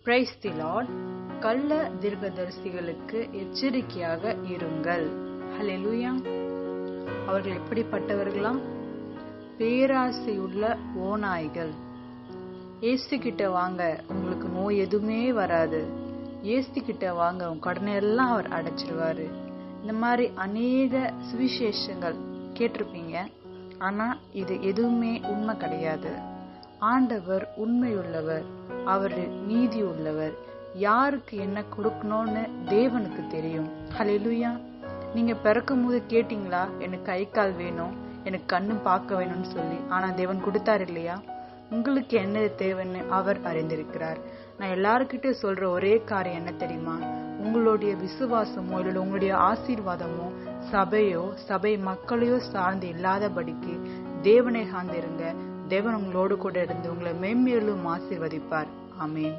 Praise the Lord. கள்ள தீர்க்கதரிசிகளுக்கு எச்சரிக்கையாக இருங்கள். ஹல்லேலூயா. அவர்கள் எப்படிப்பட்டவர்களாம்? பேராசையுள்ள ஓநாய்கள். இயேசு கிட்ட வாங்க, உங்களுக்கு நோய் எதுவுமே வராது. இயேசு கிட்ட வாங்க, உங்க கடனை எல்லாம் அவர் அடைச்சிருவாரு. இந்த மாதிரி அநேக சுவிசேஷங்கள் கேட்டிருப்பீங்க. ஆனா இது எதுவுமே உண்மை கிடையாது. ஆண்டவர் உண்மையுள்ளவர், அவரு நீதி உள்ளவர். யாருக்கு என்ன கொடுக்கணும்னு தேவனுக்கு தெரியும். ஹல்லேலூயா. நீங்க பிறக்கும் போது கேட்டீங்களா, எனக்கு கை கால் வேணும், எனக்கு கண்ணு பார்க்க வேணும்னு சொல்லி? ஆனா தேவன் கொடுத்தாரு இல்லையா? உங்களுக்கு என்ன தேவைன்னு அவர் அறிந்திருக்கிறார். நான் எல்லாருக்கிட்ட சொல்ற ஒரே காரியம் என்ன தெரியுமா? உங்களுடைய விசுவாசமோ இல்லை உங்களுடைய ஆசீர்வாதமோ சபையோ சபை மக்களையோ சார்ந்து இல்லாதபடிக்கு தேவனை சார்ந்திருங்க. தேவன் உங்களோடு கூட இருந்து உங்களை மென்மேலும் ஆசீர்வதிப்பார். ஆமென்.